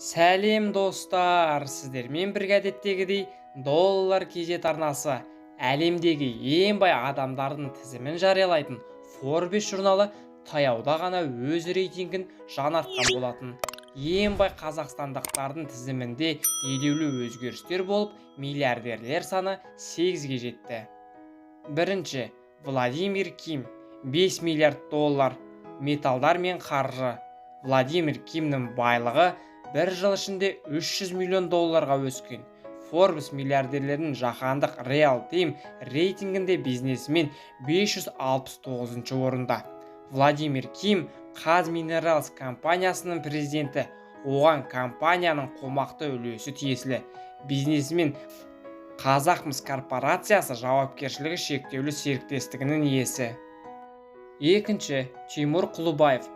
Сәлем достар, сіздермен бірге әдеттегідей доллар кезет арнасы әлемдегі ең бай адамдардың тізімін жариялайтын Forbes журналы таяуда ғана өз рейтингін жаңартқан болатын. Ең бай қазақстандықтардың тізімінде елеулі өзгерістер болып, миллиардерлер саны 8-ге жетті. Бірінші, Владимир Ким, 5 миллиард доллар, металдар мен қаржы. Владимир Кимнің байлығы бір жыл ішінде 300 миллион долларға өскен. Forbes миллиардерлерінің жаһандық реал-тайм рейтингінде бизнесмен 569 орында. Владимир Ким Қазминералс компаниясының президенті, оған компанияның қомақты үлесі тиесілі. Бизнесмен Қазақмыс корпорациясы жауапкершілігі шектеулі серіктестігінің иесі. Екінші, Тимур Құлыбаев,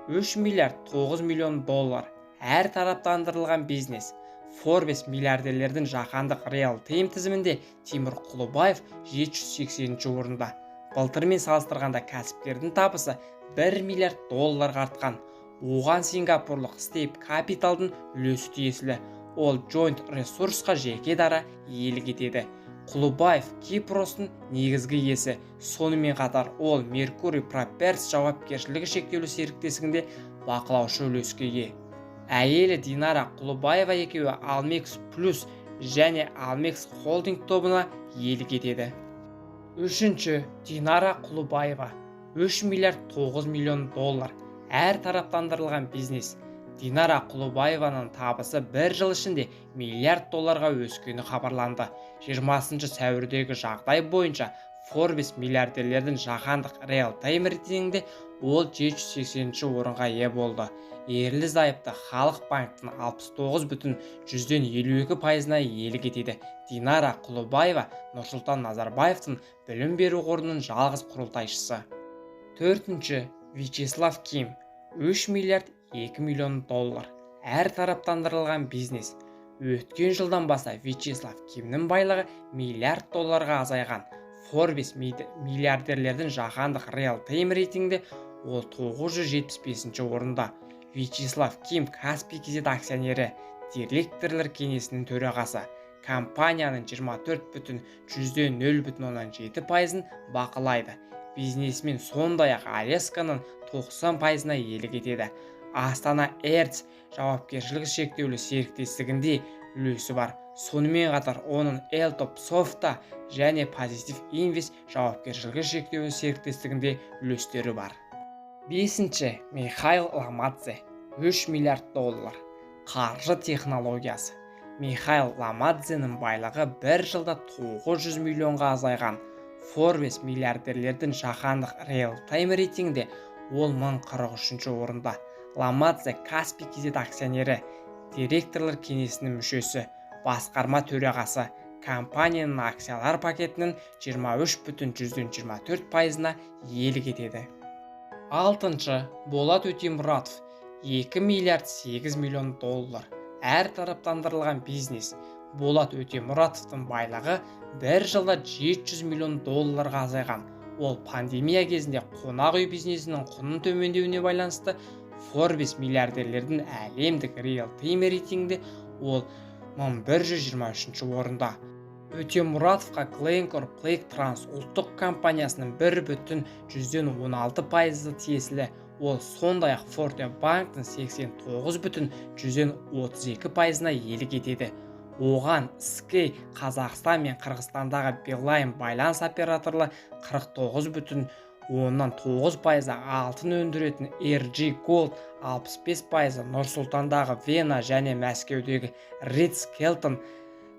3 миллиард 9 миллион доллар. Әр тараптандырылған бизнес. Forbes миллиардерлердің жаһандық реал-тайм тізімінде Тимур Құлыбаев 780 орында. Былтырмен салыстырғанда кәсіпкердің табысы 1 миллиард долларға артқан. Оған сингапурлық Стейп Капиталдың үлесі тиесілі. Ол Joint ресурсқа жеке дара иелік етеді. Құлыбаев Кипростың негізгі иесі. Сонымен қатар ол Mercury Properties жауапкершілігі шектеулі серіктестігінде бақылаушы үлеске ие. Әйелі Динара Құлыбаева екеуі Almex Plus және Almex Holding тобына иелік етеді. Үшінші, Динара Құлыбаева, 3 миллиард 9 миллион доллар. Әр тараптандырылған бизнес. Динара Құлыбаеваның табысы бір жыл ішінде миллиард долларға өскені хабарланды. 20 сәуірдегі жағдай бойынша Forbes миллиардерлердің жаһандық реал-тайм рейтингінде ол 780 орынға ие болды. Ерлі-зайыпты Халық банктың 69,52%-на иелік етеді. Динара Құлыбаева Нұрсұлтан Назарбаевтың білім беру қорының жалғыз құрылтайшысы. Төртінші, Вячеслав Ким, 3 миллиард 2 миллион доллар. Әр тараптандырылған бизнес. Өткен жылдан баса Вячеслав Кимнің байлығы миллиард долларға азайған. Forbes миллиардерлердің жаһандық реал-тайм рейтингінде ол 975 орында. Вячеслав Ким Каспий кезет акционері, директорлар кеңесінің төрағасы. Компанияның 24,007%-ын бақылайды. Бизнесмен сондай-ақ Алесканың 90%-на иелік етеді. Астана Эрц жауапкершілігі шектеулі серіктестігінде үлесі бар. Сонымен қатар оның Элтоп Софта және Позитив Инвест жауапкершілігі шектеулі серіктестігінде үлестері бар. Бесінші, Михаил Ламадзе, 3 миллиард доллар. Қаржы технологиясы. Михаил Ламадзенің байлығы бір жылда 900 миллионға азайған. Forbes миллиардерлердің жаһандық реал-тайм рейтингінде ол 1043 орында. Ламадзе Каспий кезет акционері, директорлар кеңесінің мүшесі, басқарма төрағасы. Компанияның акциялар пакетінің 23,24%-на иелік етеді. Алтыншы, Болат Өтемұратов, 2 миллиард 8 миллион доллар. Әр тараптандырылған бизнес. Болат Өтемұратовтың байлығы бір жылда 700 миллион долларға азайған. Ол пандемия кезінде қонақ үй бизнесінің құнын төмендеуіне байланысты Forbes миллиардерлердің әлемдік реал-тайм рейтингінде ол 1123 орында. Өтемұратовқа Glencore Plate Trans ұлттық компаниясының 1,16%-ы тиесілі. Ол сондай-ақ Forte банктың 89,32%-на иелік етеді. Оған Sky Қазақстан мен Қырғызстандағы Билайн байланыс операторлы 49,9% алтын өндіретін RG Gold, 65% Нұр-Сұлтандағы Вена және Мәскеудегі Ritz-Carlton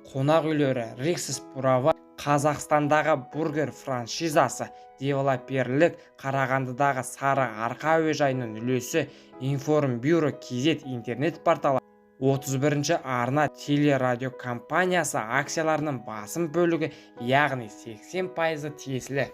қонақ үйлері, Rixos Бурава, Қазақстандағы Бургер франшизасы, девелоперлік Қарағандыдағы Сары Арқа әуежайының үлесі, Информбюро KZ интернет порталы, 31-ші арна телерадио компаниясы акцияларының басым бөлігі, яғни 80% тиесілі.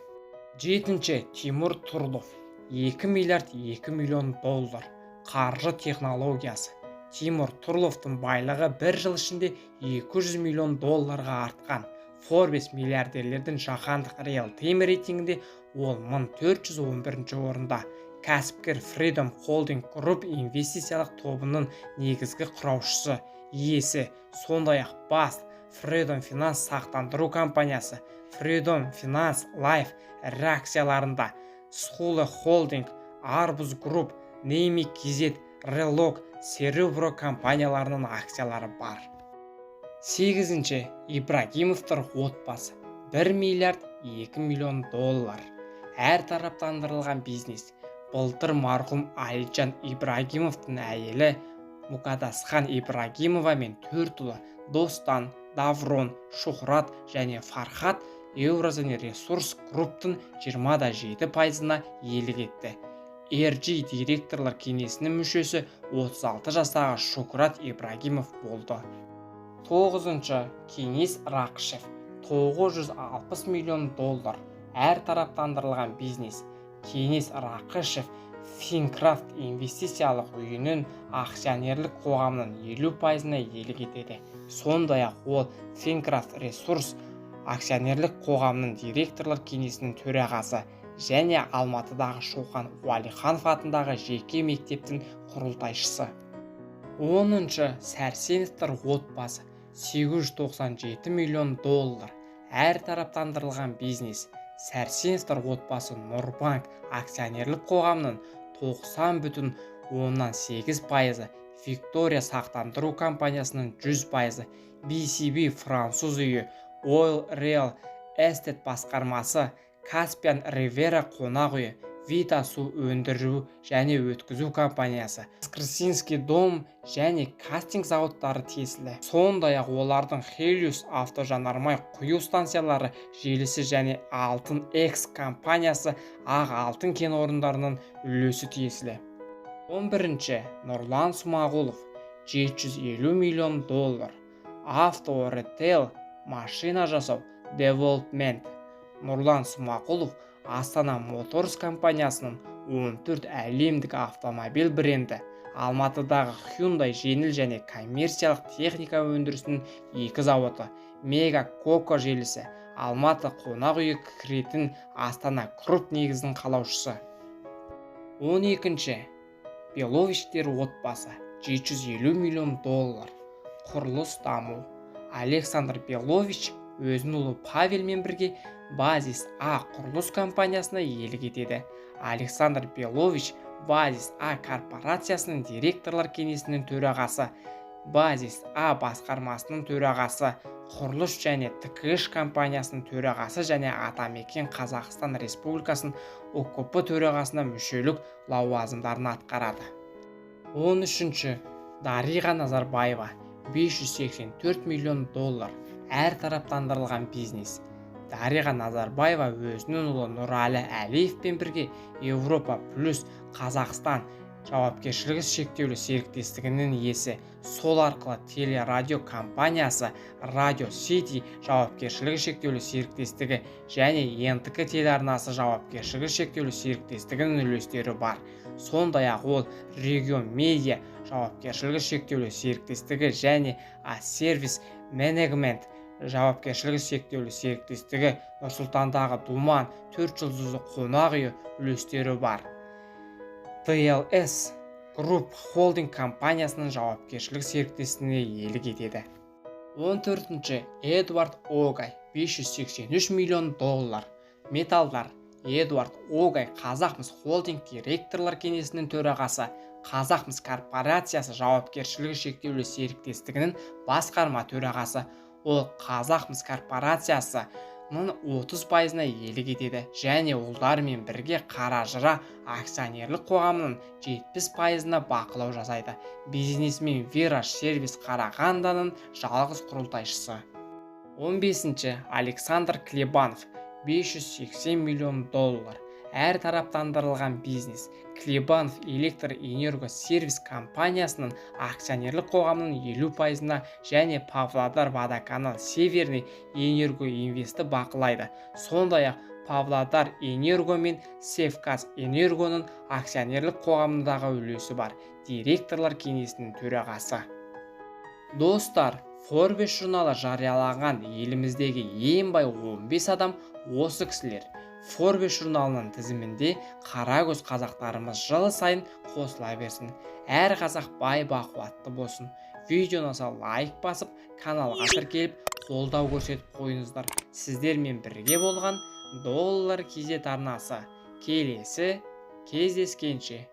Жетінші, Тимур Тұрлов, 2 миллиард 2 миллион доллар. Қаржы технологиясы. Тимур Тұрловтың байлығы бір жыл ішінде 200 миллион долларға артқан. Forbes миллиардерлердің жаһандық реал-тайм рейтингінде ол 1411 орында. кәсіпкер Freedom Holding Group инвестициялық тобының негізгі құраушысы, иесі, сондай-ақ бас Freedom Finance сақтандыру компаниясы, Freedom Finance Life ірі акцияларында, Schule Holding, Arbuz Group, Neymi KZ, Relog, Cerebro компанияларының акциялары бар. 8. Ибрагимовтар отбасы 1 миллиард 2 миллион доллар. Әр тараптандырылған бизнес. Былтыр марқұм Алиджан Ибрагимовтың әйелі Мукадасхан Ибрагимова мен 4 ұлы Достан, Даврон, Шухрат және Фархат Евразия ресурс групптың 27%-на иелік етті. RG директорлар кеңесінің мүшесі 36 жастағы Шухрат Ибрагимов болды. 9. Кеңес Рақышев 960 миллион доллар. Әр тараптандырылған бизнес. Кеңес Рақышев Финкрафт инвестициялық үйінің акционерлік қоғамының 50%-на иелік етеді. Сондай-ақ ол Финкрафт ресурс акционерлік қоғамының директорлар кеңесінің төрағасы және Алматыдағы Шоқан Уәлиханов атындағы жеке мектептің құрылтайшысы. 10. Сәрсеновтар отбасы 897 миллион доллар. Әр тараптандырылған бизнес. Сәрсеновтар отбасы Нұрбанк акционерлік қоғамының 90,8%, Виктория сақтандыру компаниясының 100%, BCB француз үйі, Oil Real Estate басқармасы, Каспиан Ривера қонақ үйі, Вита су өндіру және өткізу компаниясы, Воскресенский дом және кастинг зауыттары тиесілі. Сондай-ақ олардың Helios автожанармай құю станциялары желісі және Алтын X компаниясы ақ алтын кен орындарының үлесі тиесілі. 11. Нұрлан Смағұлов 750 миллион доллар. Авто Ритейл машина жасау Development. Нұрлан Смағұлов Астана Моторс компаниясының 14 әлемдік автомобиль бренді, Алматыдағы Hyundai жеңіл және коммерциялық техника өндірісінің 2 зауыты, Мега Коко желісі, Алматы қонақ үйі кіретін Астана Круп негізінің қалаушысы. 12. Беловичтер отбасы 750 миллион доллар. Құрылыс даму. Александр Белович өзінің ұлы Павелмен бірге Базис А құрылыс компаниясына иелік етеді. Александр Белович Базис А корпорациясының директорлар кеңесінің төрағасы, Базис А басқармасының төрағасы, құрылыс және ТКШ компаниясының төрағасы және Атамекен Қазақстан Республикасының ОКП төрағасына мүшелік лауазымдарын атқарады. 13. Дариға Назарбаева 584 миллион доллар. Әр тараптандырылған бизнес. Дариға Назарбаева өзінің ұлы Нұрәлі Әлиевпен бірге Европа плюс Қазақстан жауапкершілігі шектеулі серіктестігінің иесі, сол арқылы телерадио компаниясы Радио Сити жауапкершілігі шектеулі серіктестігі және НТК телеарнасы жауапкершілігі шектеулі серіктестігінің үлестері бар. Сондай-ақ ол Регион Медиа жауапкершілігі шектеулі серіктестігі және Сервис Менеджмент жауапкершілігі шектеулі серіктестігі Нұрсұлтандағы Думан 4 жұлдызды қонақ үйі үлестері бар. TLS Group Holding компаниясының жауапкершілік серіктестігіне иелік етеді. 14. Эдуард Огай 583 миллион доллар. Металдар. Эдуард Огай Қазақмыс Холдинг директорлар кеңесінің төрағасы, Қазақмыс корпорациясы жауапкершілігі шектеулі серіктестігінің басқарма төрағасы. Ол Қазақмыс корпорациясының 30%-на иелік етеді және олармен бірге Қаражыра акционерлік қоғамының 70%-на бақылау жасайды. Бизнесмен Вираж сервис Қарағандының жалғыз құрылтайшысы. 15. Александр Клебанов 580 миллион доллар. Әр тараптандырылған бизнес. Клебанов Электр Энерго сервис компаниясының акционерлік қоғамының 50%-на және Павлодар Водоканал Северный Энерго инвесті бақылайды. Сондай-ақ Павлодар Энерго мен Севказ Энергоның акционерлік қоғамындағы үлесі бар. Директорлар кеңесінің төрағасы. Достар, Forbes журналы жариялаған еліміздегі ең бай 15 адам осы кісілер. Forbes журналының тізімінде қара көз қазақтарымыз жыл сайын қосыла берсін. Әр қазақ бай бақуатты болсын. Видеоны лайк басып, каналға тіркеліп, қолдау көрсетіп қойыңыздар. Сіздермен бірге болған Доллар KZ арнасы. Келесі кездескенше.